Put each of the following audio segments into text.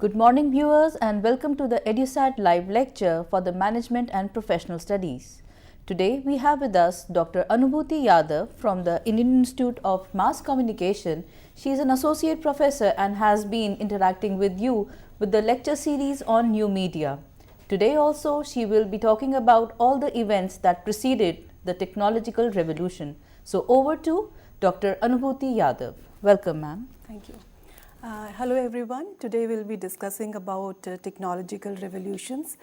Good morning viewers and welcome to the EduSat live lecture for the Management and Professional Studies. Today we have with us Dr. Anubhuti Yadav from the Indian Institute of Mass Communication. She is an associate professor and has been interacting with you with the lecture series on new media. Today also she will be talking about all the events that preceded the technological revolution. So over to Dr. Anubhuti Yadav. Welcome, ma'am. Thank you. Hello everyone. Today we'll be discussing about technological revolutions,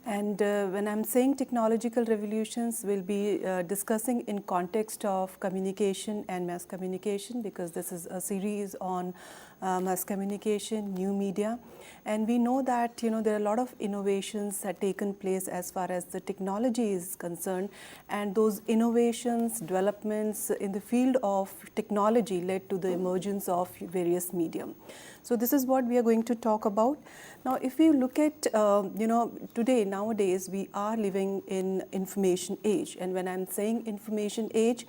and when I'm saying technological revolutions, we'll be discussing in context of communication and mass communication, because this is a series on mass communication, new media, and we know that there are a lot of innovations that taken place as far as the technology is concerned, and those innovations, developments in the field of technology led to the emergence of various medium. So this is what we are going to talk about. Now if we look at today, nowadays we are living in information age, and when I'm saying information age,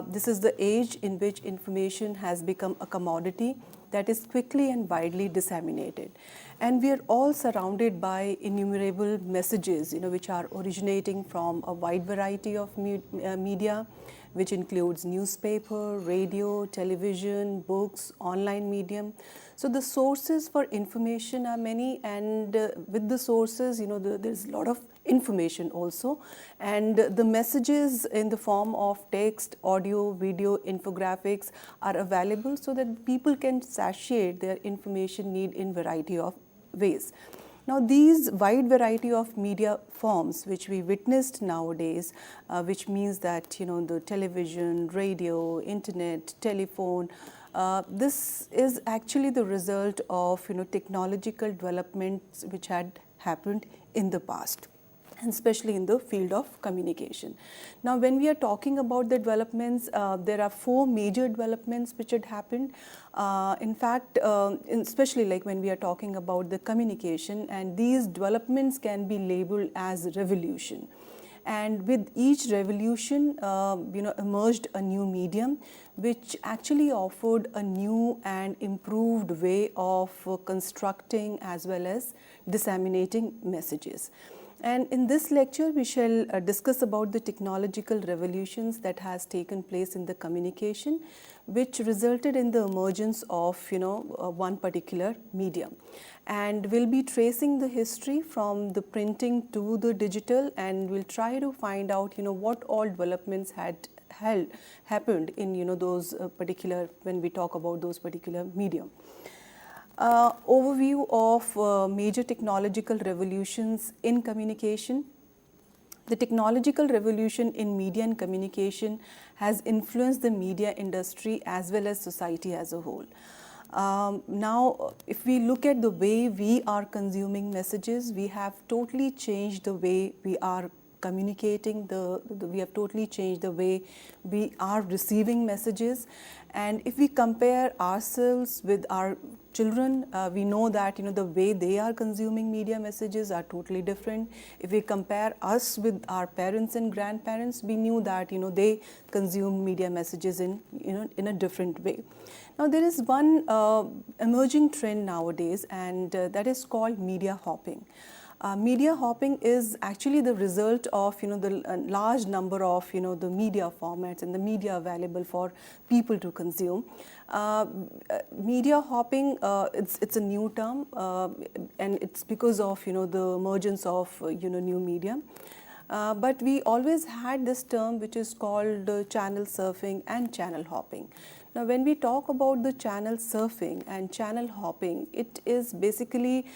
this is the age in which information has become a commodity that is quickly and widely disseminated, and we are all surrounded by innumerable messages which are originating from a wide variety of media, which includes newspaper, radio, television, books, online medium. So the sources for information are many, and with the sources, there's a lot of information also, and the messages in the form of text, audio, video, infographics are available so that people can satiate their information need in variety of ways. Now these wide variety of media forms which we witnessed nowadays, which means that the television, radio, internet, telephone, this is actually the result of technological developments which had happened in the past, and especially in the field of communication. Now when we are talking about the developments, there are four major developments which had happened. In fact, especially like when we are talking about the communication, and these developments can be labeled as revolution. And with each revolution, emerged a new medium which actually offered a new and improved way of constructing as well as disseminating messages. And in this lecture, we shall discuss about the technological revolutions that has taken place in the communication, which resulted in the emergence of one particular medium. And we'll be tracing the history from the printing to the digital, and we'll try to find out what all developments had happened in those particular, when we talk about those particular medium. Overview of major technological revolutions in communication. The technological revolution in media and communication has influenced the media industry as well as society as a whole. Now, if we look at the way we are consuming messages, we have totally changed the way we are communicating, we have totally changed the way we are receiving messages. And if we compare ourselves with our children, we know that the way they are consuming media messages are totally different. If we compare us with our parents and grandparents, we knew that they consume media messages in a different way. Now there is one emerging trend nowadays, and that is called media hopping. Media hopping is actually the result of the large number of the media formats and the media available for people to consume. Media hopping, it's a new term, and it's because of the emergence of new media. But we always had this term which is called channel surfing and channel hopping. Now when we talk about the channel surfing and channel hopping, it is basically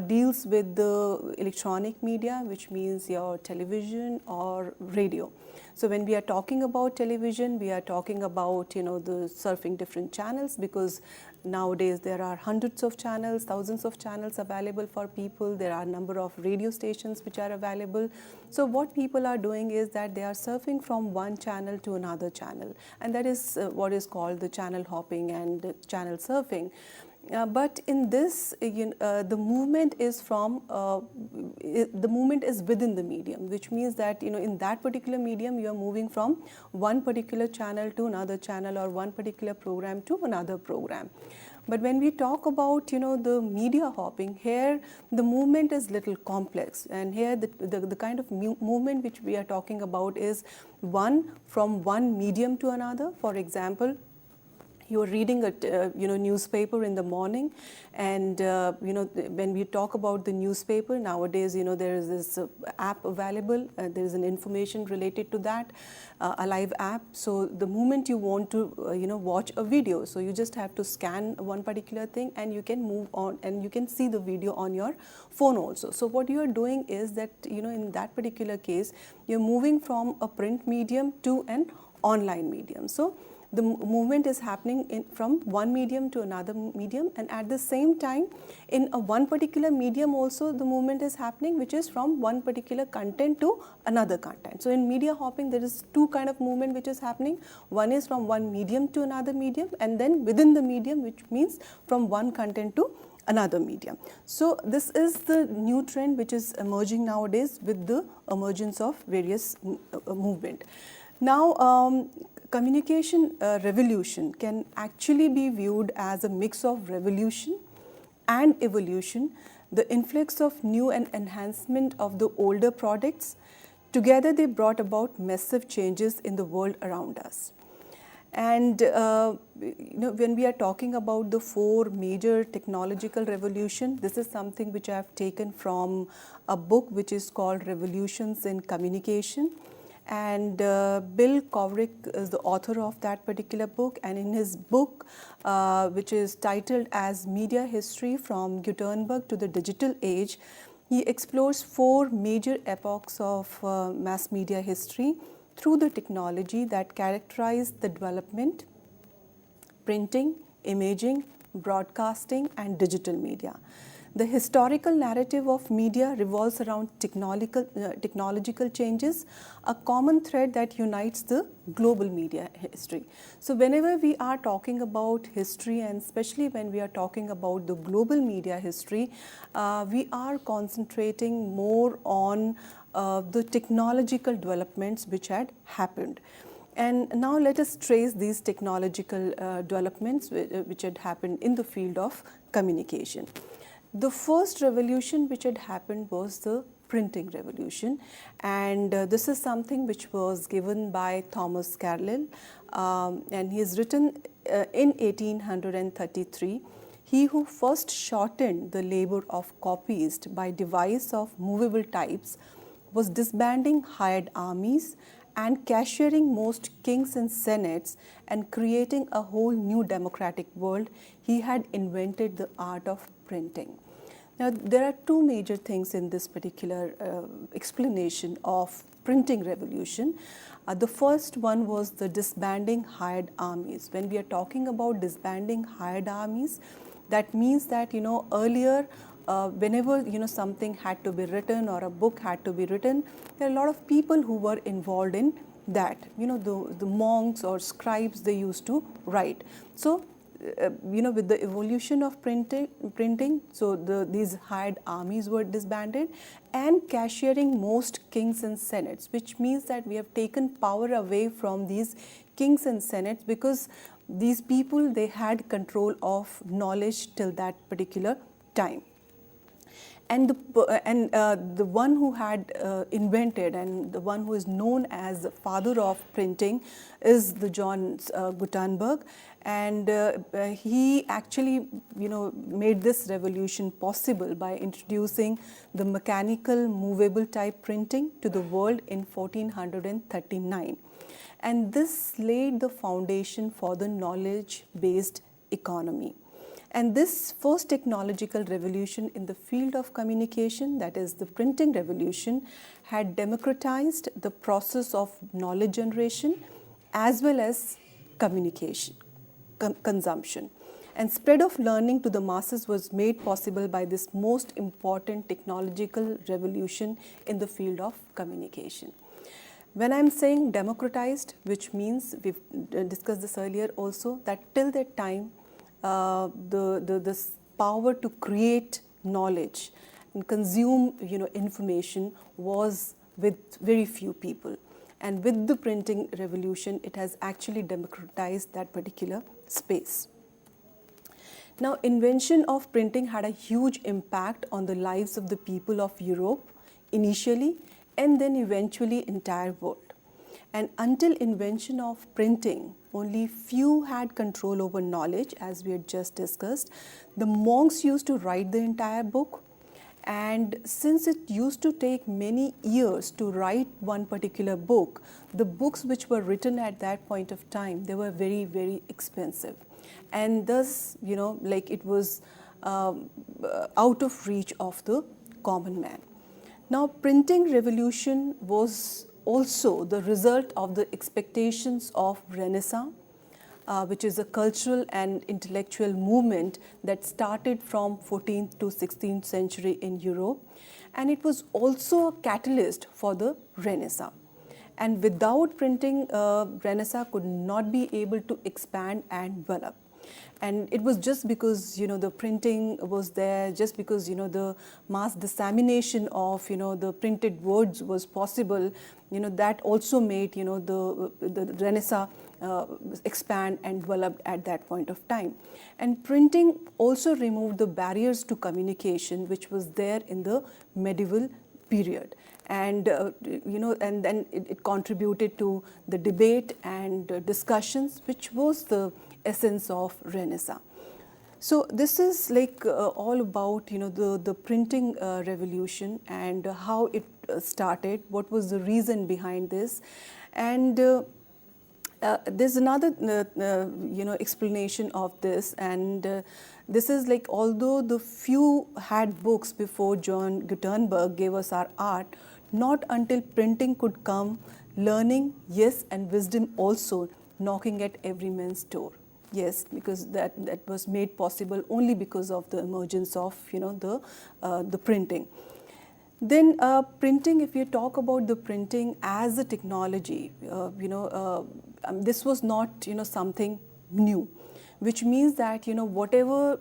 deals with the electronic media, which means your television or radio. So when we are talking about television, we are talking about the surfing different channels, because nowadays there are hundreds of channels, thousands of channels available for people. There are a number of radio stations which are available. So what people are doing is that they are surfing from one channel to another channel, and that is what is called the channel hopping and channel surfing. But in this, the movement is the movement is within the medium, which means that in that particular medium you are moving from one particular channel to another channel, or one particular program to another program. But when we talk about the media hopping, here the movement is little complex, and here the kind of movement which we are talking about is from one medium to another. For example, you are reading a newspaper in the morning, and when we talk about the newspaper nowadays, there is this app available. There is an information related to that, a live app. So the moment you want to watch a video, so you just have to scan one particular thing, and you can move on, and you can see the video on your phone also. So what you are doing is that in that particular case, you're moving from a print medium to an online medium. So the movement is happening from one medium to another medium, and at the same time in one particular medium also the movement is happening, which is from one particular content to another content. So in media hopping there is two kind of movement which is happening. One is from one medium to another medium, and then within the medium, which means from one content to another medium. So this is the new trend which is emerging nowadays with the emergence of various movement. Now communication revolution can actually be viewed as a mix of revolution and evolution, the influx of new and enhancement of the older products. Together they brought about massive changes in the world around us. And when we are talking about the four major technological revolution, this is something which I have taken from a book which is called Revolutions in Communication. And Bill Kovrick is the author of that particular book, and in his book which is titled as Media History from Gutenberg to the Digital Age, he explores four major epochs of mass media history through the technology that characterized the development, printing, imaging, broadcasting and digital media. The historical narrative of media revolves around technological changes, a common thread that unites the global media history. So whenever we are talking about history, and especially when we are talking about the global media history, we are concentrating more on the technological developments which had happened. And now let us trace these technological developments which had happened in the field of communication. The first revolution which had happened was the printing revolution, and this is something which was given by Thomas Carlyle, and he has written in 1833, he who first shortened the labor of copyists by device of movable types was disbanding hired armies and cashiering most kings and senates and creating a whole new democratic world. He had invented the art of printing. Now, there are two major things in this particular explanation of printing revolution. The first one was the disbanding hired armies. When we are talking about disbanding hired armies, that means that earlier whenever something had to be written or a book had to be written, there are a lot of people who were involved in that. The monks or scribes, they used to write. So with the evolution of printing, so these hired armies were disbanded, and cashiering most kings and senates, which means that we have taken power away from these kings and senates, because these people, they had control of knowledge till that particular time. And the one who had invented, and the one who is known as the father of printing, is the John Gutenberg, and he actually made this revolution possible by introducing the mechanical movable type printing to the world in 1439, and this laid the foundation for the knowledge based economy. And this first technological revolution in the field of communication, that is the printing revolution, had democratized the process of knowledge generation as well as communication, consumption. And spread of learning to the masses was made possible by this most important technological revolution in the field of communication. When I am saying democratized, which means, we've discussed this earlier also, that till that time, this power to create knowledge and consume information was with very few people. And with the printing revolution, it has actually democratized that particular space. Now, invention of printing had a huge impact on the lives of the people of Europe initially, and then eventually entire world. And until invention of printing, only few had control over knowledge, as we had just discussed. The monks used to write the entire book, and since it used to take many years to write one particular book, the books which were written at that point of time, they were very, very expensive. And thus, it was out of reach of the common man. Now, printing revolution was also the result of the expectations of Renaissance, which is a cultural and intellectual movement that started from 14th to 16th century in Europe, and it was also a catalyst for the Renaissance. And without printing, Renaissance could not be able to expand and develop. And it was just because the printing was there, just because the mass dissemination of the printed words was possible, that also made the Renaissance expand and develop at that point of time. And printing also removed the barriers to communication which was there in the medieval period. And and then it contributed to the debate and discussions, which was the essence of Renaissance. So this is all about the printing revolution and how it started, what was the reason behind this. And there's another explanation of this, and this is although the few had books before John Gutenberg gave us our art, not until printing could come, learning, yes, and wisdom also knocking at every man's door. Yes, because that was made possible only because of the emergence of the printing. Then printing, if you talk about the printing as a technology, this was not something new, which means that whatever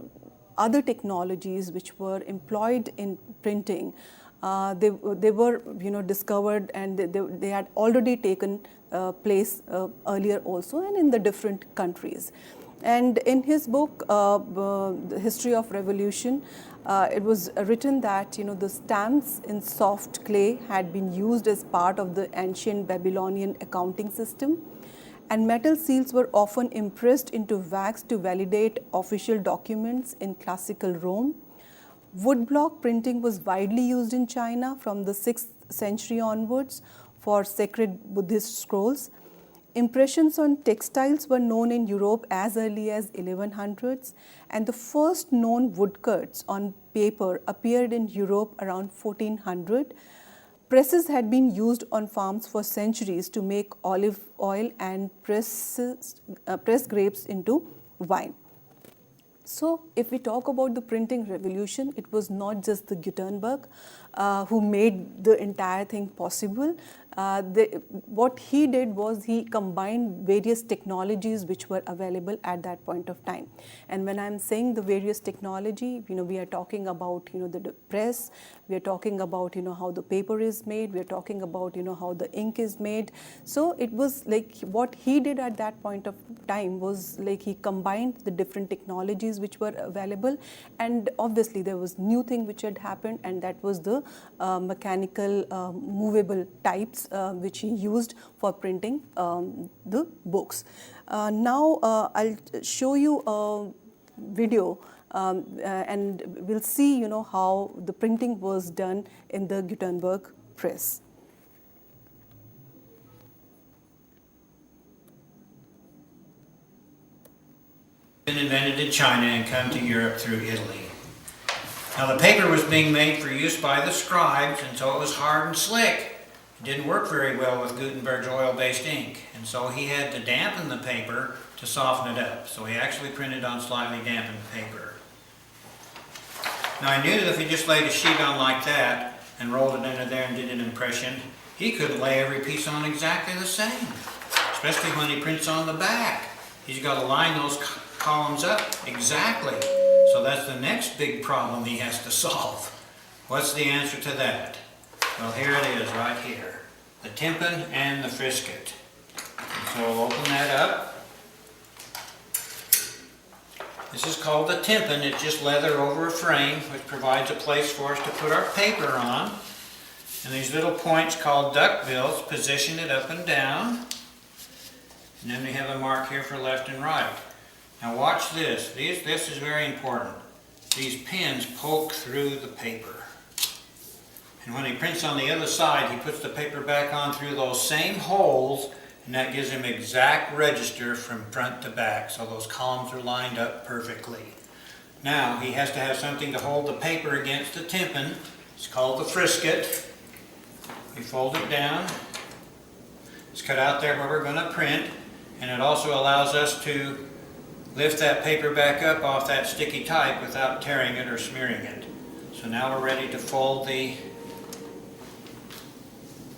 other technologies which were employed in printing, they were discovered, and they had already taken place earlier also, and in the different countries. And in his book, The History of Revolution, it was written that the stamps in soft clay had been used as part of the ancient Babylonian accounting system, and metal seals were often impressed into wax to validate official documents in classical Rome. Woodblock printing was widely used in China from the 6th century onwards for sacred Buddhist scrolls. Impressions on textiles were known in Europe as early as 1100s, and the first known woodcuts on paper appeared in Europe around 1400. Presses had been used on farms for centuries to make olive oil and press grapes into wine. So, if we talk about the printing revolution, it was not just the Gutenberg who made the entire thing possible. What he did was he combined various technologies which were available at that point of time. And when I'm saying the various technology, we are talking about the press, we are talking about how the paper is made, we are talking about how the ink is made. So it was what he did at that point of time was he combined the different technologies which were available, and obviously there was new thing which had happened, and that was the mechanical movable types which he used for printing the books. Now I'll show you a video and we'll see how the printing was done in the Gutenberg press. Been invented in China and come to Europe through Italy. Now the paper was being made for use by the scribes, and so it was hard and slick. It didn't work very well with Gutenberg's oil-based ink, and so he had to dampen the paper to soften it up. So he actually printed on slightly dampened paper. Now I knew that if he just laid a sheet on like that and rolled it into there and did an impression, he could lay every piece on exactly the same, especially when he prints on the back. He's got to line those columns up exactly. So that's the next big problem he has to solve. What's the answer to that? Well, here it is right here. The tympan and the frisket. So we'll open that up. This is called the tympan. It's just leather over a frame, which provides a place for us to put our paper on. And these little points called duckbills position it up and down. And then we have a mark here for left and right. Now watch this. This is very important. These pins poke through the paper. And when he prints on the other side, he puts the paper back on through those same holes, and that gives him exact register from front to back. So those columns are lined up perfectly. Now he has to have something to hold the paper against the tympan. It's called the frisket. We fold it down. It's cut out there where we're going to print, and it also allows us to lift that paper back up off that sticky type without tearing it or smearing it. So now we're ready to fold the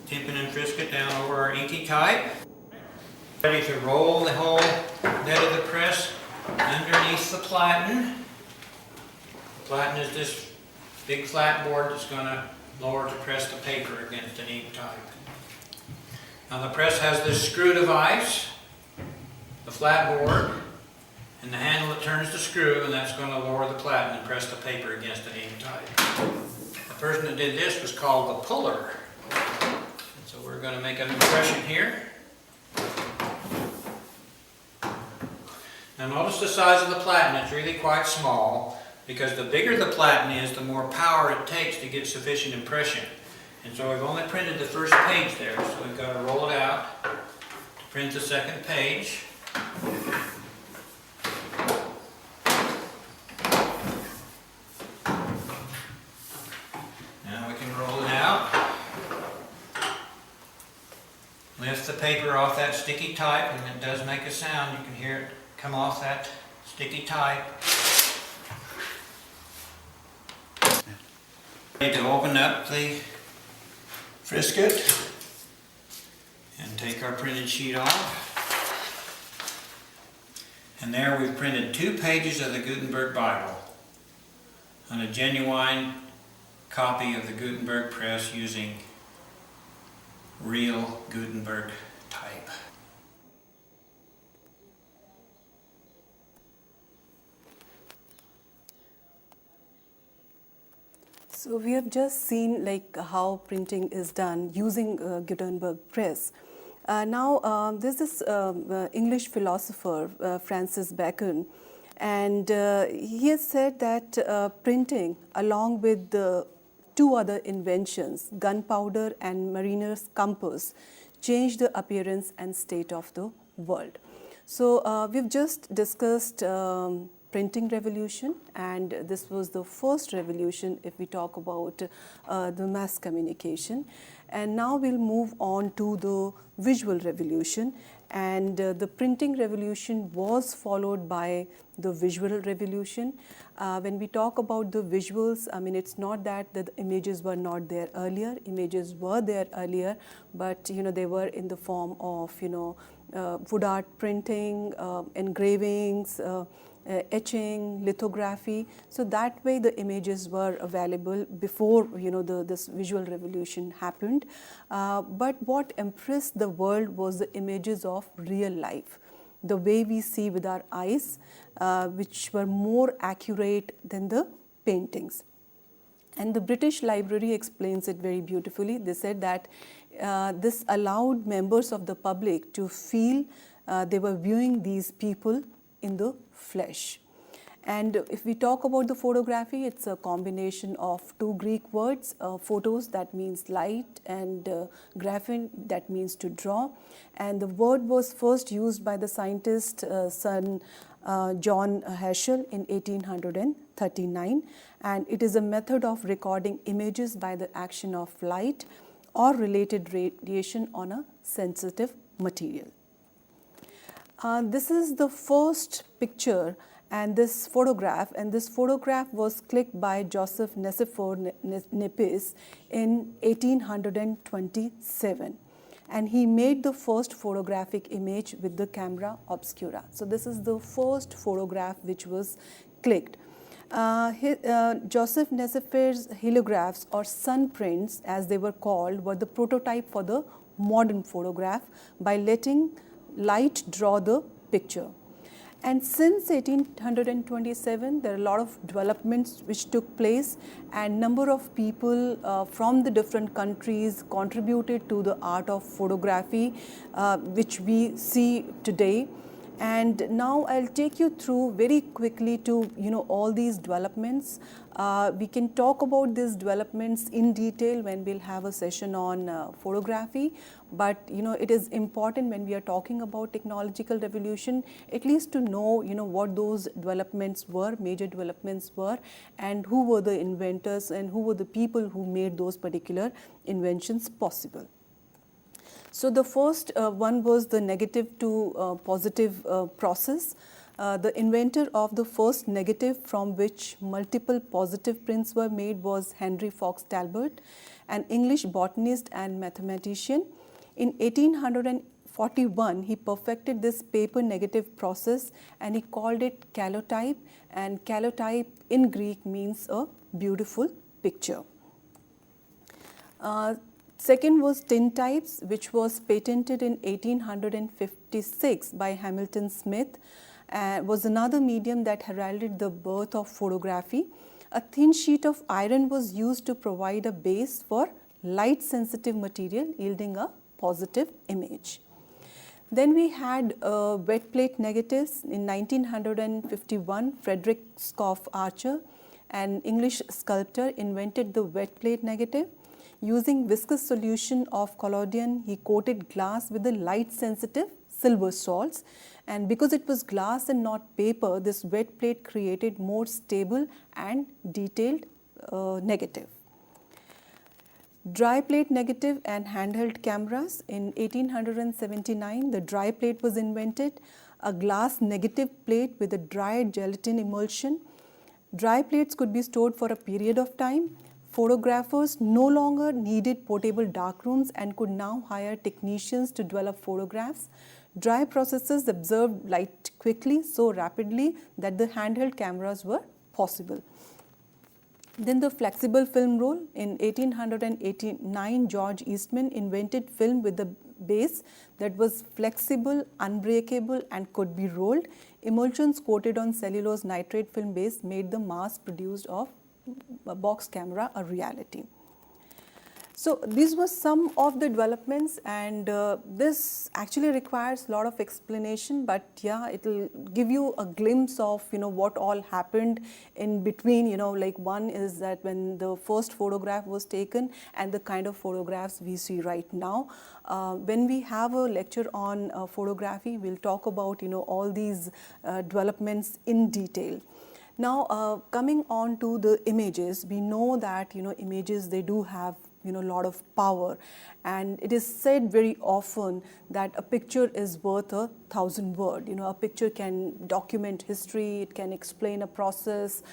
tympan and frisket down over our inky type. Ready to roll the whole bed of the press underneath the platen. The platen is this big flat board that's going to lower to press the paper against an ink type. Now the press has this screw device, the flat board, and the handle that turns the screw, and that's going to lower the platen and press the paper against an ink type. The person that did this was called the puller. And so we're going to make an impression here. Now notice the size of the platen. It's really quite small, because the bigger the platen is, the more power it takes to get sufficient impression. And so we've only printed the first page there, so we've got to roll it out to print the second page. Now we can roll it out. Lift the paper off that sticky type, and it does make a sound. You can hear it come off that sticky type. Ready to open up the frisket and take our printed sheet off. And there we've printed 2 pages of the Gutenberg Bible on a genuine copy of the Gutenberg press using real Gutenberg type. So we have just seen how printing is done using Gutenberg press. Now there's this English philosopher Francis Bacon, and he has said that printing, along with the 2 other inventions, gunpowder and mariner's compass, changed the appearance and state of the world. So we've just discussed printing revolution, and this was the first revolution if we talk about the mass communication. And now we'll move on to the visual revolution, and the printing revolution was followed by the visual revolution. When we talk about the visuals, I mean, it's not that the images were not there earlier. Images were there earlier, but they were in the form of wood art printing, engravings, etching, lithography. So that way the images were available before this visual revolution happened. But what impressed the world was the images of real life, the way we see with our eyes, which were more accurate than the paintings. And the British Library explains it very beautifully. They said that this allowed members of the public to feel they were viewing these people in the flesh. And if we talk about the photography, it's a combination of 2 Greek words, photos, that means light, and graphen, that means to draw. And the word was first used by the scientist son John Herschel in 1839, and it is a method of recording images by the action of light or related radiation on a sensitive material. This is the first picture and this photograph was clicked by Joseph Nicephore Niepce in 1827. and he made the first photographic image with the camera obscura. So this is the first photograph which was clicked. Joseph Nassif's heliograph or sun prints, as they were called, were the prototype for the modern photograph by letting light draw the picture. And since 1827, there are a lot of developments which took place, and number of people from the different countries contributed to the art of photography, which we see today. And now I'll take you through very quickly to all these developments. We can talk about these developments in detail when we'll have a session on photography. But it is important when we are talking about technological revolution, at least to know what those developments were, major developments were, and who were the inventors and who were the people who made those particular inventions possible. So the first one was the negative to positive process. The inventor of the first negative from which multiple positive prints were made was Henry Fox Talbot, an English botanist and mathematician. In 1841, he perfected this paper negative process and he called it calotype, and calotype in Greek means a beautiful picture. Second was tintypes, which was patented in 1856 by Hamilton Smith, was another medium that heralded the birth of photography. A thin sheet of iron was used to provide a base for light sensitive material, yielding a positive image. Then we had wet plate negatives. In 1951, Frederick Scoff Archer, an English sculptor, invented the wet plate negative. Using viscous solution of collodion, he coated glass with the light sensitive silver salts, and because it was glass and not paper, this wet plate created more stable and detailed negative. Dry plate negative and handheld cameras. In 1879, the dry plate was invented, a glass negative plate with a dry gelatin emulsion. Dry plates could be stored for a period of time. Photographers no longer needed portable darkrooms and could now hire technicians to develop photographs. Dry processes absorbed light quickly, so rapidly that the handheld cameras were possible. Then the flexible film roll. In 1889, George Eastman invented film with a base that was flexible, unbreakable, and could be rolled. Emulsions coated on cellulose nitrate film base made the mass produced of a box camera a reality. So these were some of the developments, and this actually requires a lot of explanation, but yeah, it will give you a glimpse of what all happened in between. Like one is that when the first photograph was taken and the kind of photographs we see right now. When we have a lecture on photography, we'll talk about all these developments in detail. Now, coming on to the images, we know that images, they do have a lot of power, and it is said very often that a picture is worth 1,000 words. A picture can document history, it can explain a process,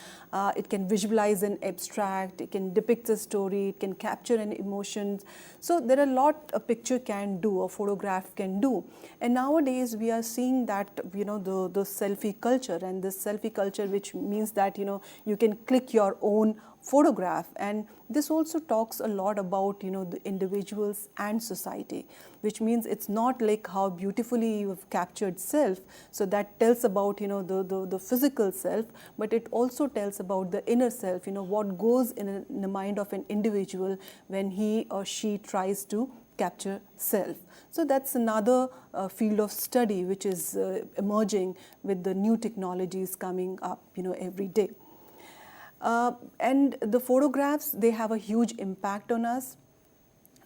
it can visualize an abstract, it can depict a story, it can capture an emotion. So there are a lot a picture can do, a photograph can do. And nowadays we are seeing that the selfie culture, and this selfie culture, which means that you can click your own photograph, and this also talks a lot about the individuals and society, which means it's not like how beautifully you have captured self, so that tells about the physical self, but it also tells about the inner self, what goes in the mind of an individual when he or she tries to capture self. So that's another field of study which is emerging with the new technologies coming up every day. And the photographs, they have a huge impact on us.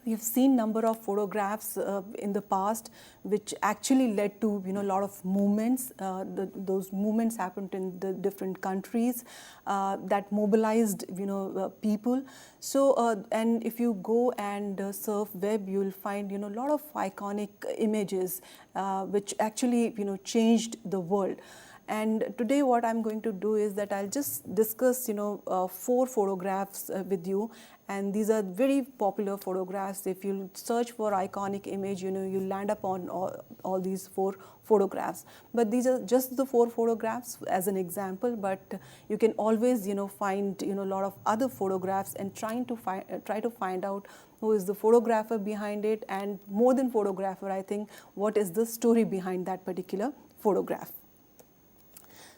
We have seen number of photographs in the past which actually led to a lot of movements. Those movements happened in the different countries that mobilized people. So and if you go and surf web, you will find a lot of iconic images which actually changed the world. And today what I'm going to do is that I'll just discuss 4 photographs with you, and these are very popular photographs. If you search for iconic image, you land up on all these 4 photographs. But these are just the 4 photographs as an example, but you can always find a lot of other photographs and try to find out who is the photographer behind it, and more than photographer, I think what is the story behind that particular photograph.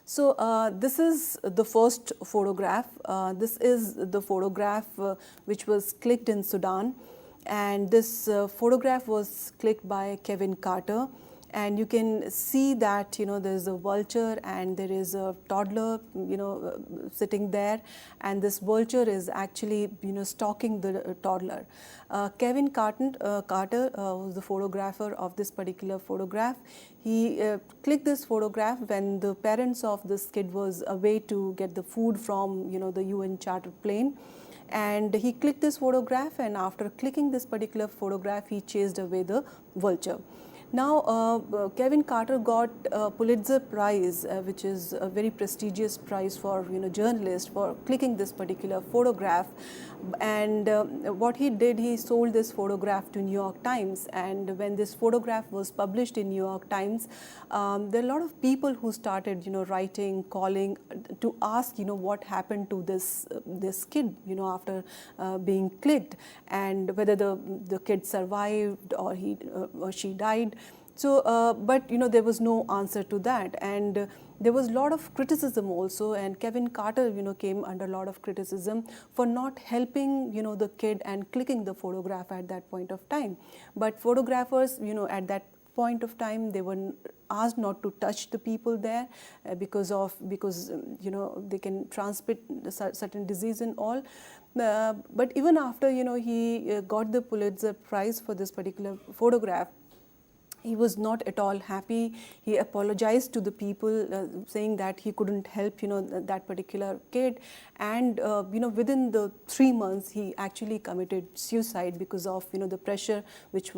So this is the first photograph. This is the photograph which was clicked in Sudan, and this photograph was clicked by Kevin Carter. And you can see that there is a vulture and there is a toddler sitting there, and this vulture is actually stalking the toddler. Kevin Carter was the photographer of this particular photograph. He clicked this photograph when the parents of this kid was away to get the food from the UN chartered plane. And he clicked this photograph, and after clicking this particular photograph, he chased away the vulture. Now, Kevin Carter got a Pulitzer Prize, which is a very prestigious prize for journalists, for clicking this particular photograph. And what he did, he sold this photograph to New York Times. And when this photograph was published in New York Times, there are a lot of people who started writing, calling to ask what happened to this kid after being clicked, and whether the kid survived or she died. So, but there was no answer to that, and there was a lot of criticism also, and Kevin Carter came under a lot of criticism for not helping the kid and clicking the photograph at that point of time. But photographers at that point of time, they were asked not to touch the people there because they can transmit certain disease and all. But even after he got the Pulitzer Prize for this particular photograph, he was not at all happy. He apologized to the people, saying that he couldn't help that particular kid, and within the 3 months he actually committed suicide because of the pressure which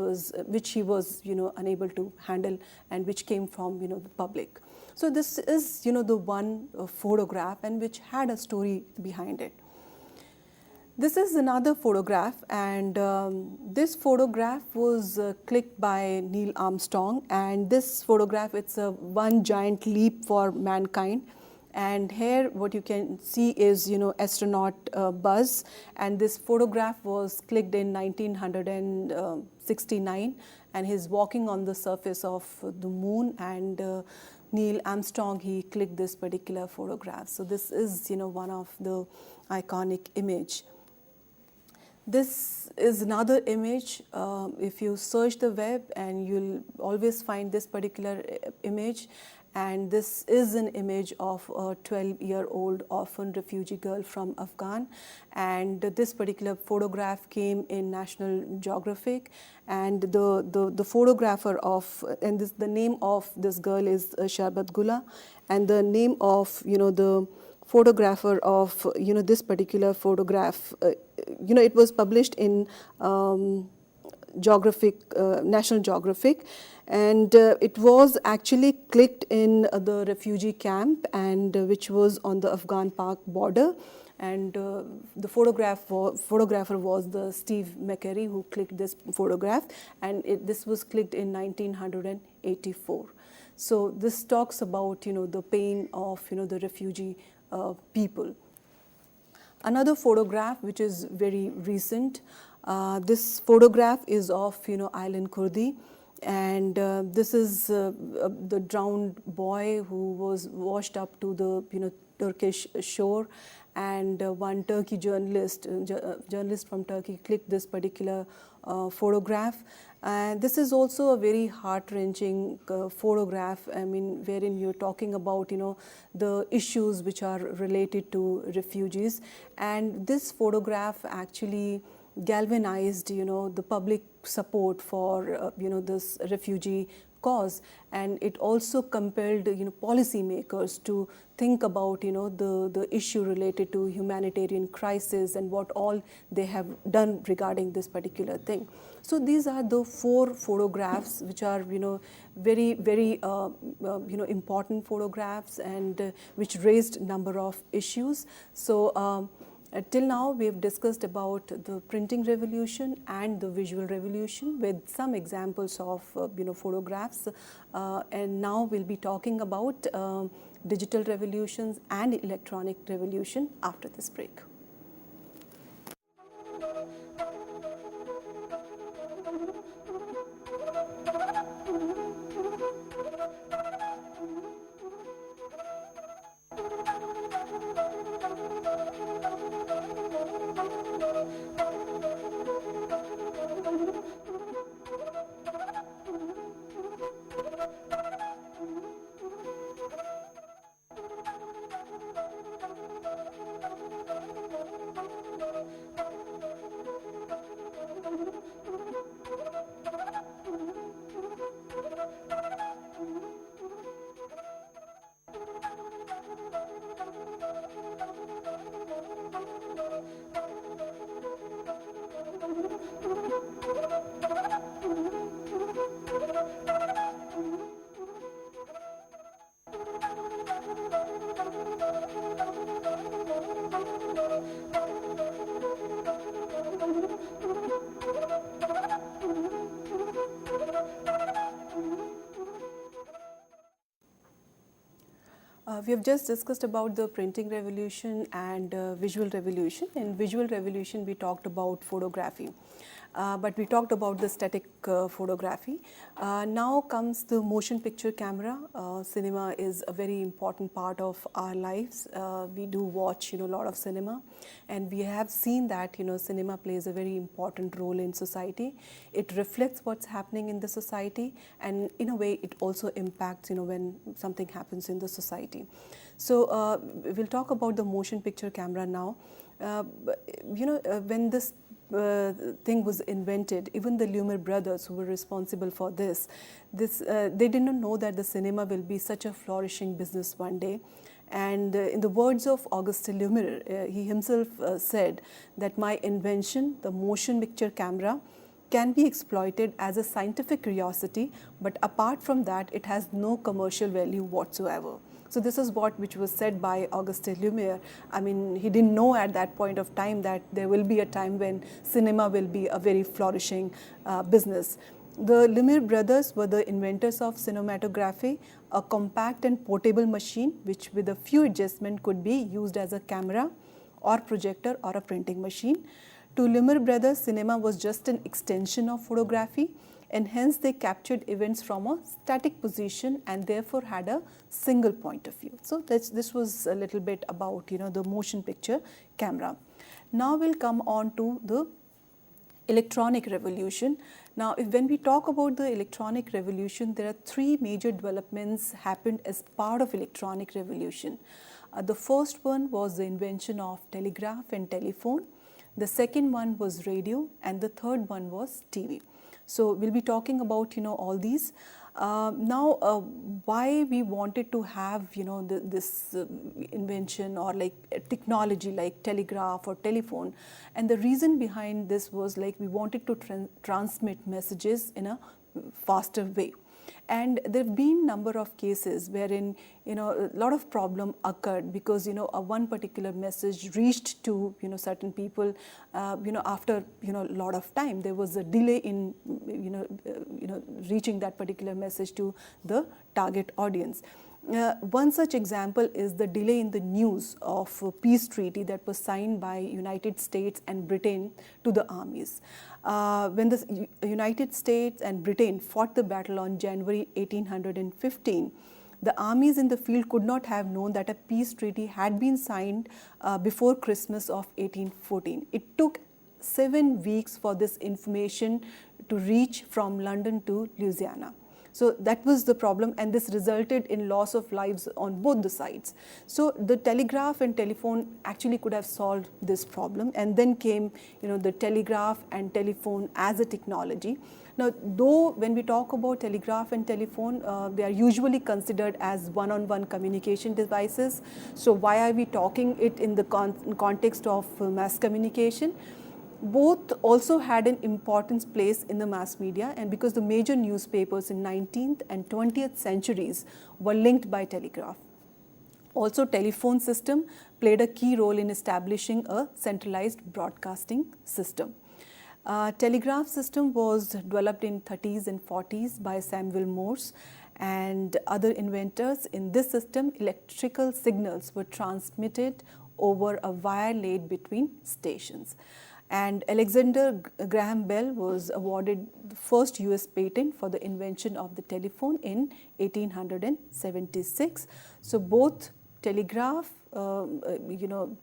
he was unable to handle, and which came from the public. So this is the one photograph, and which had a story behind it. This is another photograph, and this photograph was clicked by Neil Armstrong, and this photograph, it's a one giant leap for mankind. And here what you can see is astronaut Buzz, and this photograph was clicked in 1969, and he's walking on the surface of the moon, and Neil Armstrong, he clicked this particular photograph. So this is one of the iconic image. This is another image. If you search the web, and you'll always find this particular image, and this is an image of a 12-year-old orphan refugee girl from Afghan, and this particular photograph came in National Geographic, and the photographer of, and the name of this girl is Sharbat Gula, and the name of the photographer of this particular photograph, it was published in National Geographic, and it was actually clicked in the refugee camp, and which was on the Afghan-Pak border, and the photographer was the Steve McCurry, who clicked this photograph, and this was clicked in 1984. So this talks about the pain of the refugee people. Another photograph which is very recent, this photograph is of Island Kurdi, and this is the drowned boy who was washed up to the Turkish shore, and one Turkey journalist from Turkey clicked this particular photograph. And this is also a very heart-wrenching photograph, I mean, wherein you're talking about the issues which are related to refugees, and this photograph actually galvanized the public support for this refugee cause, and it also compelled policymakers to think about the issue related to humanitarian crisis and what all they have done regarding this particular thing. So these are the 4 photographs which are very important photographs, and which raised number of issues. So till now we have discussed about the printing revolution and the visual revolution with some examples of photographs, and now we'll be talking about digital revolutions and electronic revolution after this break. We have just discussed about the printing revolution and visual revolution. In visual revolution, we talked about photography, but we talked about the static photography. Now comes the motion picture camera. Cinema is a very important part of our lives. We do watch, a lot of cinema, and we have seen that, cinema plays a very important role in society. It reflects what's happening in the society, and in a way, it also impacts, when something happens in the society. So we'll talk about the motion picture camera now. When this thing was invented, even the Lumiere brothers who were responsible for this, they did not know that the cinema will be such a flourishing business one day. And in the words of Auguste Lumiere, he himself said that my invention, the motion picture camera, can be exploited as a scientific curiosity, but apart from that, it has no commercial value whatsoever. So this is which was said by Auguste Lumiere. I mean, he didn't know at that point of time that there will be a time when cinema will be a very flourishing business. The Lumiere brothers were the inventors of cinematography, a compact and portable machine which with a few adjustments could be used as a camera or projector or a printing machine. To Lumiere brothers, cinema was just an extension of photography, and hence they captured events from a static position and therefore had a single point of view. So this was a little bit about the motion picture camera. Now we'll come on to the electronic revolution. Now when we talk about the electronic revolution, there are 3 major developments happened as part of electronic revolution. The first one was the invention of telegraph and telephone. The second one was radio, and the third one was TV. So we'll be talking about all these. Now why we wanted to have this invention or like technology like telegraph or telephone, and the reason behind this was like we wanted to transmit messages in a faster way. And there have been number of cases wherein a lot of problem occurred because one particular message reached to certain people after a lot of time. There was a delay in reaching that particular message to the target audience. One such example is the delay in the news of a peace treaty that was signed by United States and Britain to the armies. When the United States and Britain fought the battle on January 1815, the armies in the field could not have known that a peace treaty had been signed before Christmas of 1814. It took 7 weeks for this information to reach from London to Louisiana. So that was the problem, and this resulted in loss of lives on both the sides. So the telegraph and telephone actually could have solved this problem, and then came the telegraph and telephone as a technology. Now, though when we talk about telegraph and telephone, they are usually considered as one-on-one communication devices. So why are we talking it in the context of mass communication? Both also had an important place in the mass media, and because the major newspapers in 19th and 20th centuries were linked by telegraph. Also, telephone system played a key role in establishing a centralized broadcasting system. Telegraph system was developed in 30s and 40s by Samuel Morse and other inventors. In this system, electrical signals were transmitted over a wire laid between stations. And Alexander Graham Bell was awarded the first US patent for the invention of the telephone in 1876. So both telegraph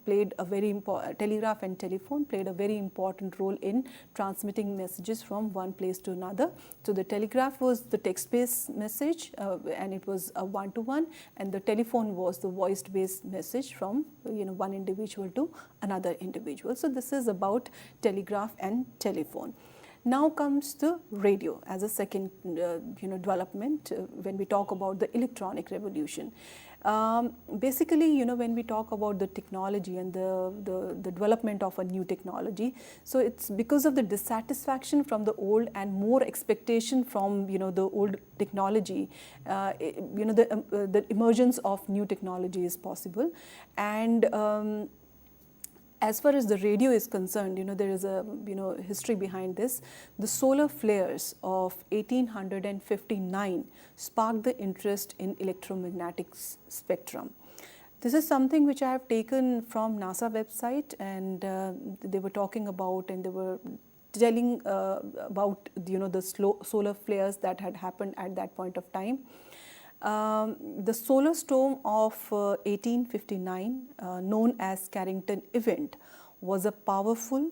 played a very important, telegraph and telephone played a very important role in transmitting messages from one place to another. So the telegraph was the text-based message and it was a one-to-one, and the telephone was the voice-based message from one individual to another individual. So this is about telegraph and telephone. Now comes the radio as a second development when we talk about the electronic revolution. Basically, when we talk about the technology and the development of a new technology, so it's because of the dissatisfaction from the old and more expectation from the old technology, the emergence of new technology is possible. And as far as the radio is concerned, there is a history behind this. The solar flares of 1859 sparked the interest in electromagnetic spectrum. This is something which I have taken from NASA website, and they were talking about, and they were telling about the solar flares that had happened at that point of time. The solar storm of 1859, known as Carrington event, was a powerful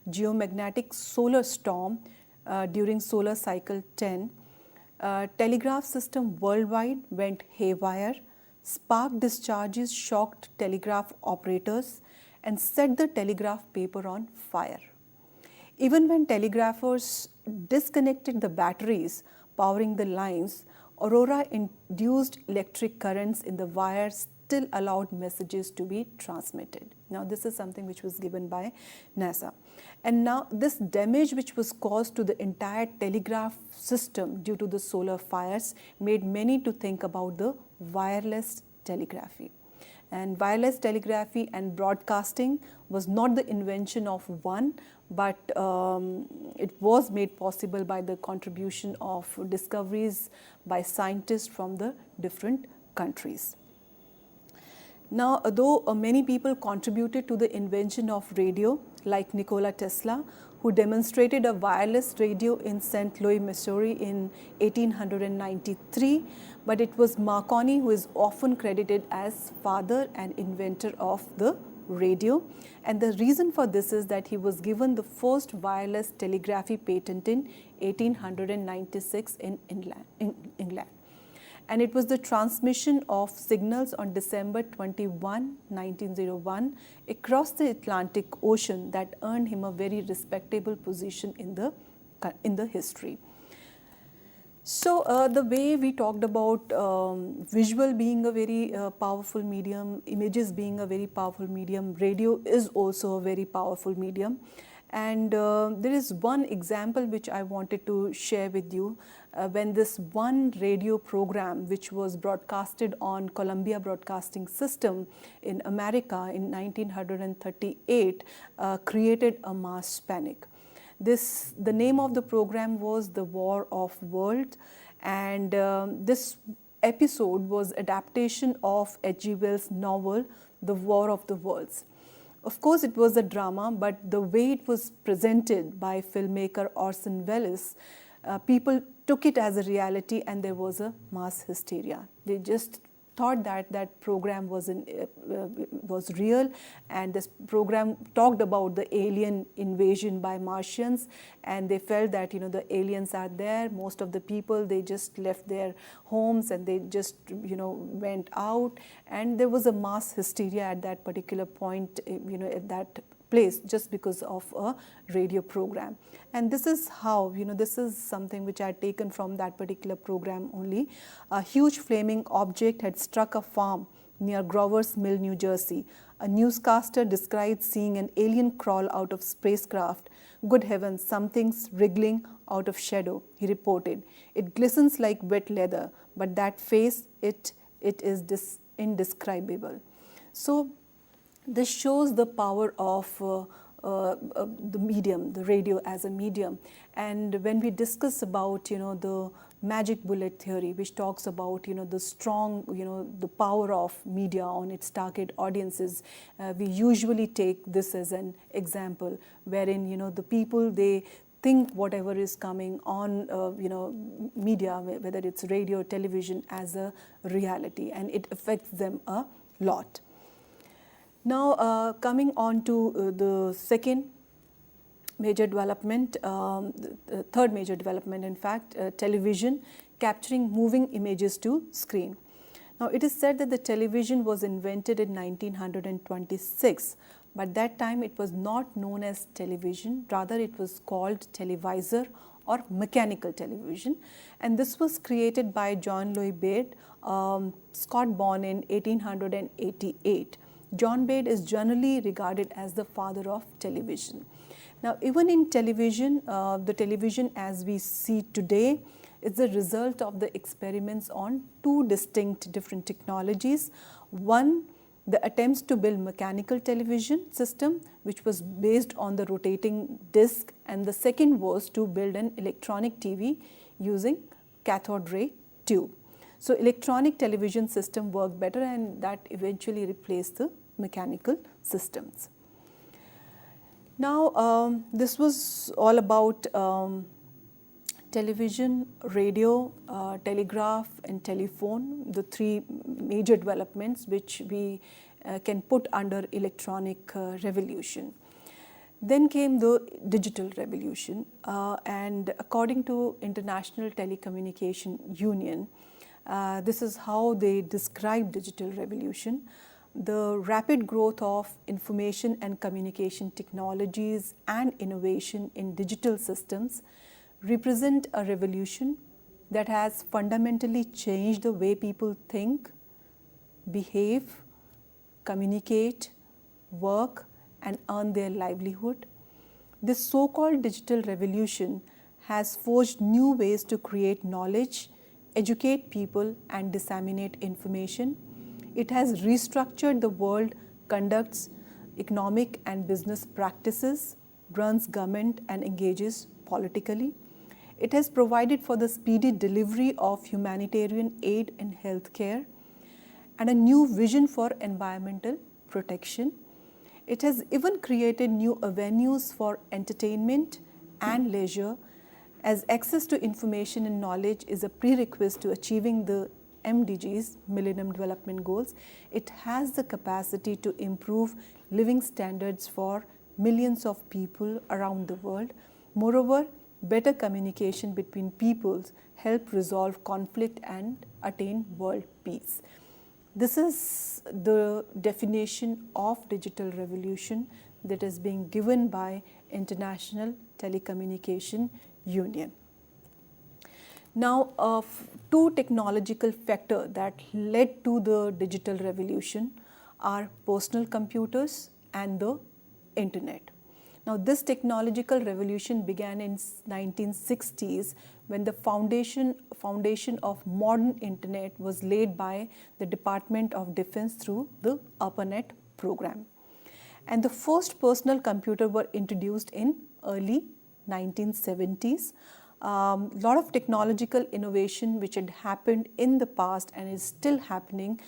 geomagnetic solar storm during solar cycle 10. Telegraph system worldwide went haywire. Spark discharges shocked telegraph operators and set the telegraph paper on fire. Even when telegraphers disconnected the batteries powering the lines, aurora-induced electric currents in the wires still allowed messages to be transmitted. Now, this is something which was given by NASA. And now, this damage which was caused to the entire telegraph system due to the solar fires made many to think about the wireless telegraphy. And wireless telegraphy and broadcasting was not the invention of one, but it was made possible by the contribution of discoveries by scientists from the different countries. Now, though many people contributed to the invention of radio, like Nikola Tesla, who demonstrated a wireless radio in St. Louis, Missouri in 1893, but it was Marconi who is often credited as father and inventor of the radio. And the reason for this is that he was given the first wireless telegraphy patent in 1896 in England. And it was the transmission of signals on December 21, 1901 across the Atlantic Ocean that earned him a very respectable position in the history. So the way we talked about visual being a very powerful medium, images being a very powerful medium, radio is also a very powerful medium. And there is one example which I wanted to share with you. When this one radio program which was broadcasted on Columbia Broadcasting System in America in 1938 created a mass panic. The name of the program was The War of Worlds, and this episode was adaptation of H.G. Wells' novel The War of the Worlds. Of course, it was a drama, but the way it was presented by filmmaker Orson Welles, people took it as a reality, and there was a mass hysteria. They just thought that program was real, and this program talked about the alien invasion by Martians, and they felt that the aliens are there. Most of the people, they just left their homes and they just went out, and there was a mass hysteria at that particular point at that place just because of a radio program. And this is how, this is something which I had taken from that particular program only. A huge flaming object had struck a farm near Grover's Mill, New Jersey. A newscaster described seeing an alien crawl out of spacecraft. "Good heavens, something's wriggling out of shadow," he reported. "It glistens like wet leather, but that face, it is indescribable." So this shows the power of the medium, the radio as a medium. And when we discuss about, the magic bullet theory, which talks about, the strong, the power of media on its target audiences, we usually take this as an example, wherein, the people, they think whatever is coming on, media, whether it's radio, television, as a reality, and it affects them a lot. Now, coming on to the second major development, the third major development, in fact, television, capturing moving images to screen. Now, it is said that the television was invented in 1926, but that time it was not known as television, rather it was called televisor or mechanical television, and this was created by John Loy Baird, Scott, born in 1888. John Baird is generally regarded as the father of television. Now, even in television, the television as we see today is the result of the experiments on two distinct different technologies. One, the attempts to build mechanical television system, which was based on the rotating disc, and the second was to build an electronic TV using cathode ray tube. So electronic television system worked better, and that eventually replaced the mechanical systems. Now, this was all about television, radio, telegraph and telephone, the three major developments which we can put under electronic revolution. Then came the digital revolution, and according to International Telecommunication Union, this is how they describe digital revolution. The rapid growth of information and communication technologies and innovation in digital systems represent a revolution that has fundamentally changed the way people think, behave, communicate, work, and earn their livelihood. This so-called digital revolution has forged new ways to create knowledge, educate people, and disseminate information. It has restructured the world, conducts economic and business practices, runs government, and engages politically. It has provided for the speedy delivery of humanitarian aid and healthcare, and a new vision for environmental protection. It has even created new avenues for entertainment and leisure, as access to information and knowledge is a prerequisite to achieving the MDGs, Millennium Development Goals. It has the capacity to improve living standards for millions of people around the world. Moreover, better communication between peoples help resolve conflict and attain world peace. This is the definition of digital revolution that is being given by International Telecommunication Union. Now, two technological factors that led to the digital revolution are personal computers and the internet. Now, this technological revolution began in 1960s when the foundation of modern internet was laid by the Department of Defense through the ARPANET program. And the first personal computer were introduced in early 1970s. Lot of technological innovation which had happened in the past and is still happening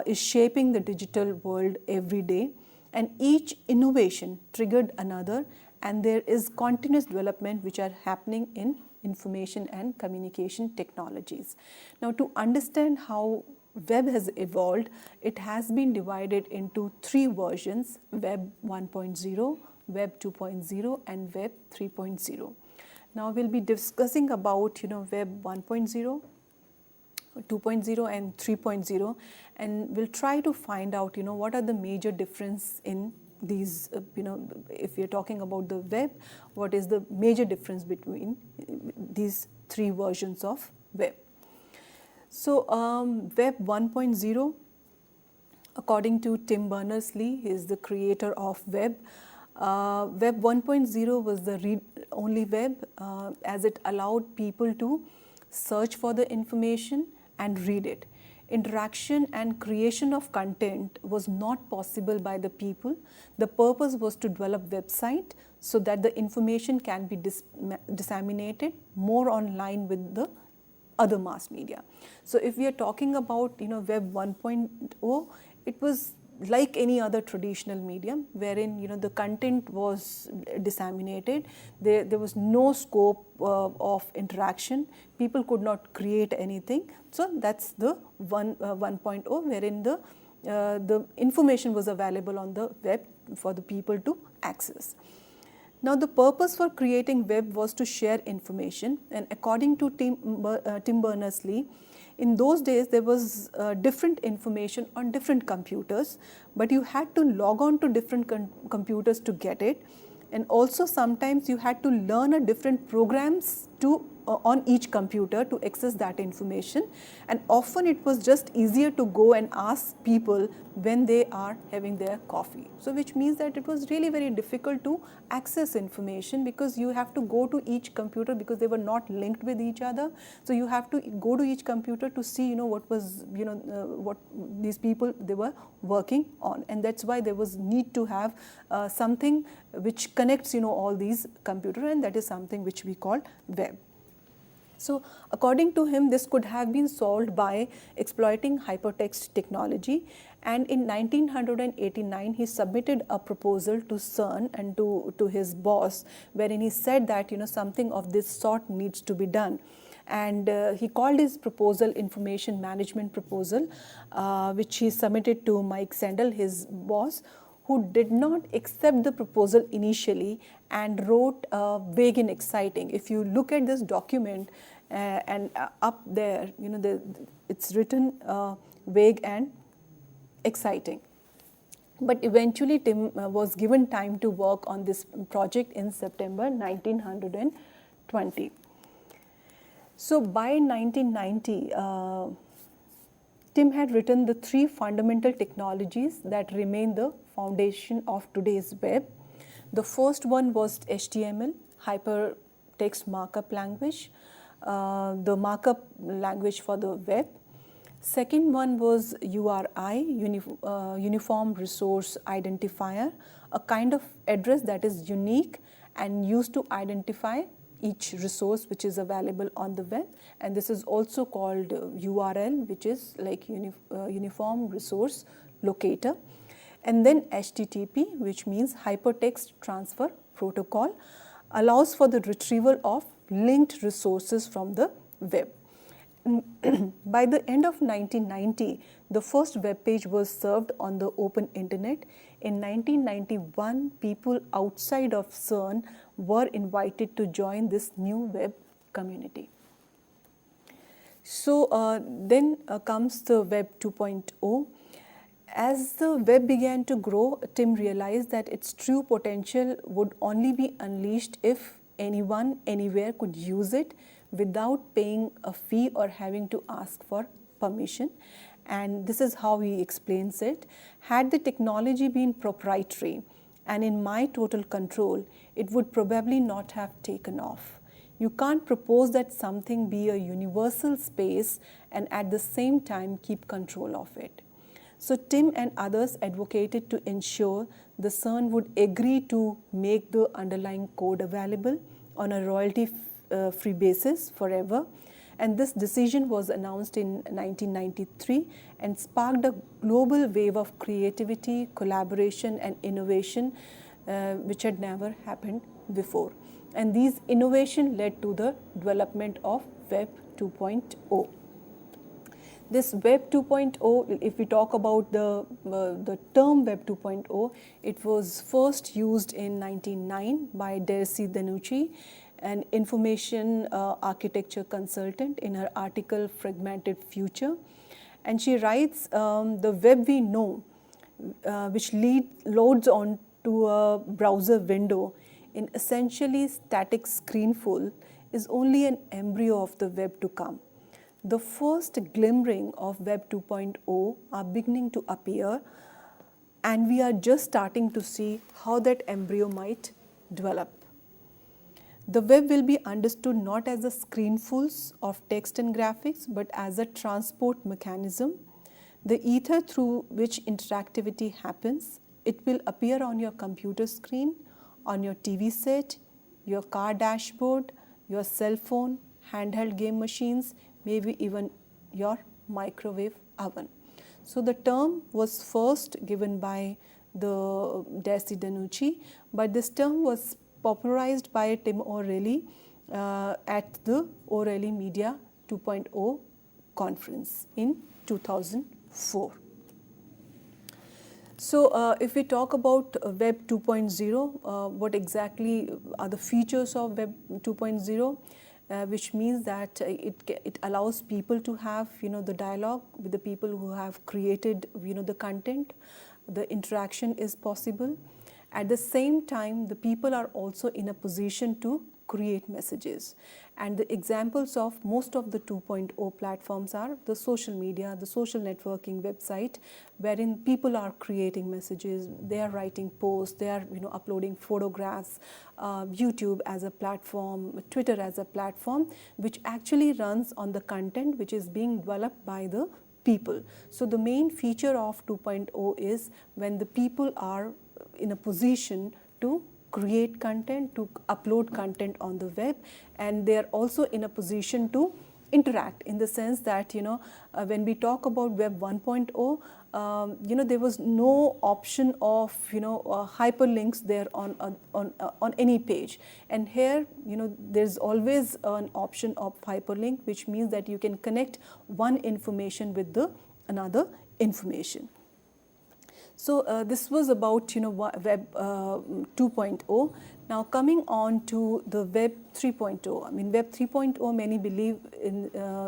is shaping the digital world every day, and each innovation triggered another, and there is continuous development which are happening in information and communication technologies. Now, to understand how web has evolved, it has been divided into three versions: Web 1.0, Web 2.0 and Web 3.0. Now, we will be discussing about Web 1.0, 2.0 and 3.0, and we'll try to find out what are the major difference in these, if we are talking about the web, what is the major difference between these three versions of web. So Web 1.0, according to Tim Berners-Lee, he is the creator of web. Web 1.0 was the read-only web, as it allowed people to search for the information and read it. Interaction and creation of content was not possible by the people. The purpose was to develop website so that the information can be disseminated more online with the other mass media. So if we are talking about Web 1.0, it was like any other traditional medium, wherein the content was disseminated. There was no scope of interaction. People could not create anything. So that's the 1.0, wherein the information was available on the web for the people to access. Now the purpose for creating web was to share information, and according to Tim Berners-Lee, in those days there was different information on different computers, but you had to log on to different computers to get it, and also sometimes you had to learn a different programs to on each computer to access that information, and often it was just easier to go and ask people when they are having their coffee. So which means that it was really very difficult to access information, because you have to go to each computer because they were not linked with each other. So you have to go to each computer to see what was what these people they were working on, and that's why there was need to have something which connects all these computers, and that is something which we call web. So according to him, this could have been solved by exploiting hypertext technology, and in 1989 he submitted a proposal to CERN and to his boss, wherein he said that something of this sort needs to be done. And he called his proposal Information Management Proposal, which he submitted to Mike Sandel, his boss, who did not accept the proposal initially and wrote vague and exciting. If you look at this document and up there, it's written vague and exciting. But eventually Tim was given time to work on this project in September 1920. So by 1990, Tim had written the three fundamental technologies that remain the foundation of today's web. The first one was HTML, Hypertext Markup Language, the markup language for the web. Second one was URI, Uniform Resource Identifier, a kind of address that is unique and used to identify each resource which is available on the web, and this is also called URL, which is like Uniform Resource Locator. And then HTTP, which means Hypertext Transfer Protocol, allows for the retrieval of linked resources from the web. By the end of 1990, the first web page was served on the open internet. In 1991, people outside of CERN were invited to join this new web community. So then comes the Web 2.0. As the web began to grow, Tim realized that its true potential would only be unleashed if anyone, anywhere could use it without paying a fee or having to ask for permission. And this is how he explains it. Had the technology been proprietary and in my total control, it would probably not have taken off. You can't propose that something be a universal space and at the same time keep control of it. So Tim and others advocated to ensure the CERN would agree to make the underlying code available on a royalty-free basis forever. And this decision was announced in 1993 and sparked a global wave of creativity, collaboration and innovation which had never happened before. And these innovations led to the development of Web 2.0. This Web 2.0, if we talk about the term Web 2.0, it was first used in 1909 by Dersi Danucci, an information architecture consultant, in her article Fragmented Future. And she writes, the web we know, which loads on to a browser window in essentially static screenful is only an embryo of the web to come. The first glimmering of Web 2.0 are beginning to appear, and we are just starting to see how that embryo might develop. The web will be understood not as a screenfuls of text and graphics, but as a transport mechanism, the ether through which interactivity happens. It will appear on your computer screen, on your TV set, your car dashboard, your cell phone, handheld game machines, maybe even your microwave oven. So the term was first given by the Desi Danucci, but this term was popularized by Tim O'Reilly at the O'Reilly Media 2.0 conference in 2004. So if we talk about Web 2.0, what exactly are the features of Web 2.0? Which means that it allows people to have the dialogue with the people who have created the content. The interaction is possible. At the same time, the people are also in a position to create messages. And the examples of most of the 2.0 platforms are the social media, the social networking website, wherein people are creating messages, they are writing posts, they are uploading photographs, YouTube as a platform, Twitter as a platform, which actually runs on the content which is being developed by the people. So the main feature of 2.0 is when the people are in a position to create content, to upload content on the web, and they are also in a position to interact, in the sense that when we talk about Web 1.0, there was no option of hyperlinks there on any page, and here there's always an option of hyperlink, which means that you can connect one information with the another information. So this was about Web 2.0. Now coming on to the Web 3.0. I mean, Web 3.0, many believe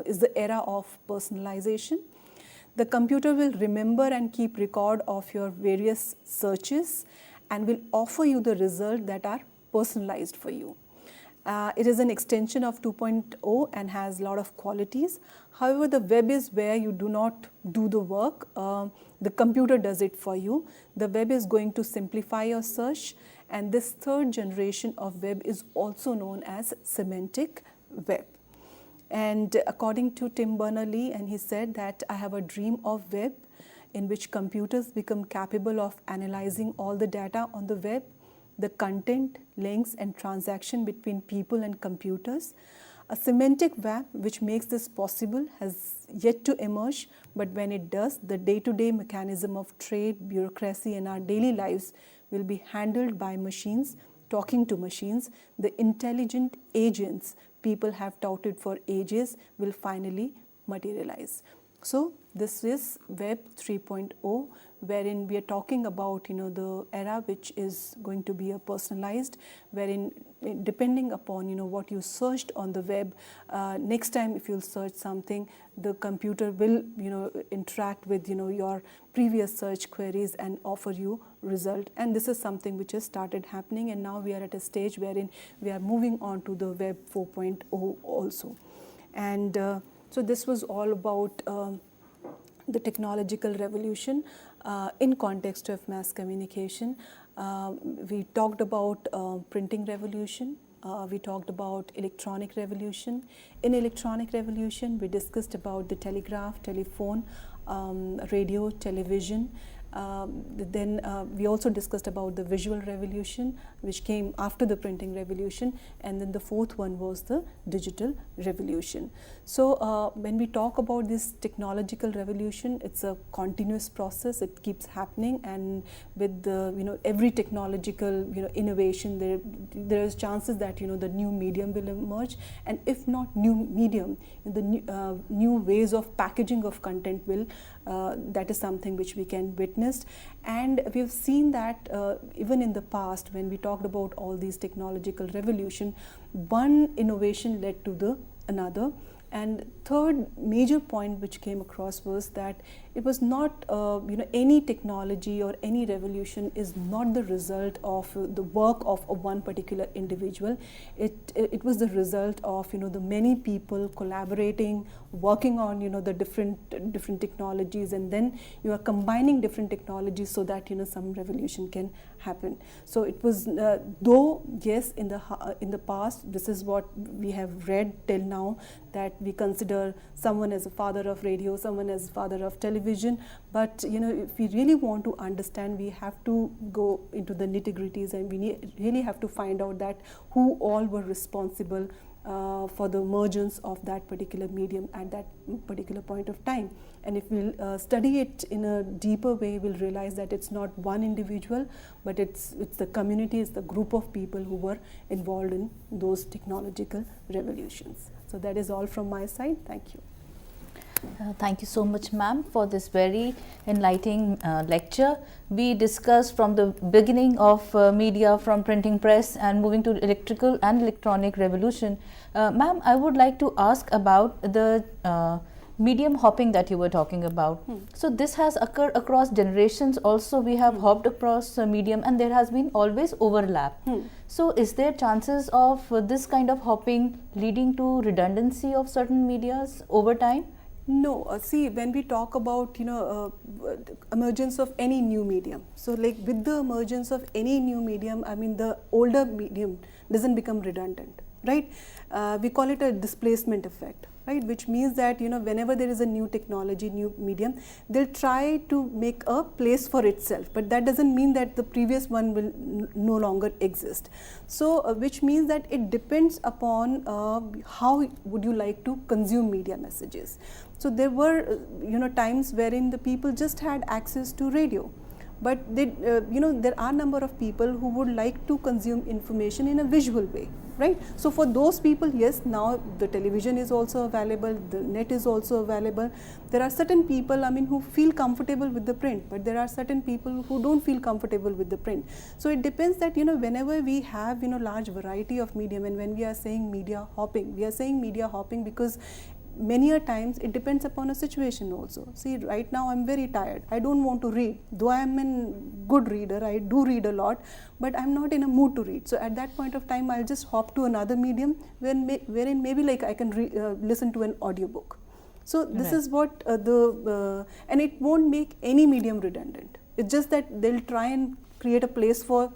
is the era of personalization. The computer will remember and keep record of your various searches and will offer you the results that are personalized for you. It is an extension of 2.0 and has a lot of qualities. However, the web is where you do not do the work. The computer does it for you. The web is going to simplify your search, and this third generation of web is also known as semantic web. And according to Tim Berners-Lee, and he said that I have a dream of web in which computers become capable of analyzing all the data on the web, the content, links and transaction between people and computers. A semantic web which makes this possible has yet to emerge, but when it does, the day-to-day mechanism of trade, bureaucracy and our daily lives will be handled by machines talking to machines. The intelligent agents people have touted for ages will finally materialize. So this is Web 3.0, wherein we are talking about the era which is going to be a personalized, wherein depending upon what you searched on the web, next time if you'll search something, the computer will interact with your previous search queries and offer you result. And this is something which has started happening, and now we are at a stage wherein we are moving on to the Web 4.0 also. And so this was all about the technological revolution in context of mass communication. We talked about printing revolution. We talked about electronic revolution. In electronic revolution, we discussed about the telegraph, telephone, radio, television. Then we also discussed about the visual revolution, which came after the printing revolution, and then the fourth one was the digital revolution. So when we talk about this technological revolution, it's a continuous process. It keeps happening, and with the every technological innovation, there is chances that the new medium will emerge, and if not new medium, the new ways of packaging of content will. That is something which we can witness. And we've seen that even in the past, when we talked about all these technological revolution, one innovation led to the another. And third major point which came across was that it was not, any technology or any revolution is not the result of the work of one particular individual. It was the result of, the many people collaborating, working on, the different technologies, and then you are combining different technologies so that, some revolution can happen. So it was, though yes, in the past, this is what we have read till now, that we consider someone as a father of radio, someone as father of television, but if we really want to understand, we have to go into the nitty-gritties, and we really have to find out that who all were responsible for the emergence of that particular medium at that particular point of time. And if we'll study it in a deeper way, we'll realize that it's not one individual, but it's the community, it's the group of people who were involved in those technological revolutions. So that is all from my side. Thank you. Thank you so much, ma'am, for this very enlightening lecture. We discussed from the beginning of media, from printing press and moving to electrical and electronic revolution. Ma'am, I would like to ask about the medium hopping that you were talking about. So this has occurred across generations also. We have hopped across medium, and there has been always overlap. So is there chances of this kind of hopping leading to redundancy of certain medias over time? No, see, when we talk about emergence of any new medium, so like with the emergence of any new medium, I mean the older medium doesn't become redundant, right? We call it a displacement effect, right? Which means that whenever there is a new technology, new medium, they'll try to make a place for itself, but that doesn't mean that the previous one will no longer exist. So which means that it depends upon how would you like to consume media messages. So there were times wherein the people just had access to radio, but they, there are a number of people who would like to consume information in a visual way, right? So for those people, yes, now the television is also available, the net is also available. There are certain people, who feel comfortable with the print, but there are certain people who don't feel comfortable with the print. So it depends that, whenever we have, large variety of medium, and when we are saying media hopping, we are saying media hopping because many a times it depends upon a situation also. See, right now I'm very tired. I don't want to read. Though I am a good reader, I do read a lot, but I'm not in a mood to read. So at that point of time, I'll just hop to another medium wherein maybe like I can listen to an audiobook. So this is what and it won't make any medium redundant. It's just that they'll try and create a place for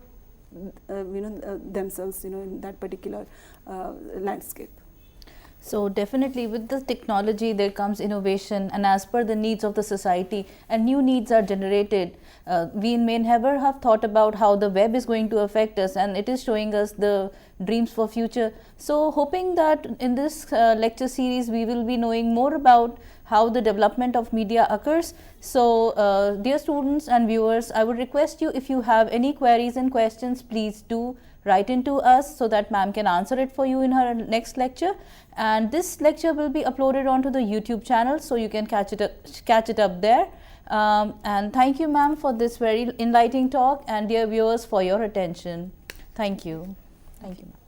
themselves, in that particular landscape. So definitely with the technology there comes innovation, and as per the needs of the society, and new needs are generated. We may never have thought about how the web is going to affect us, and it is showing us the dreams for future. So hoping that in this lecture series we will be knowing more about how the development of media occurs. So dear students and viewers, I would request you, if you have any queries and questions, please do write into us so that ma'am can answer it for you in her next lecture. And this lecture will be uploaded onto the YouTube channel, so you can catch it up there. And thank you, ma'am, for this very enlightening talk, and dear viewers, for your attention. Thank you. Thank you, ma'am.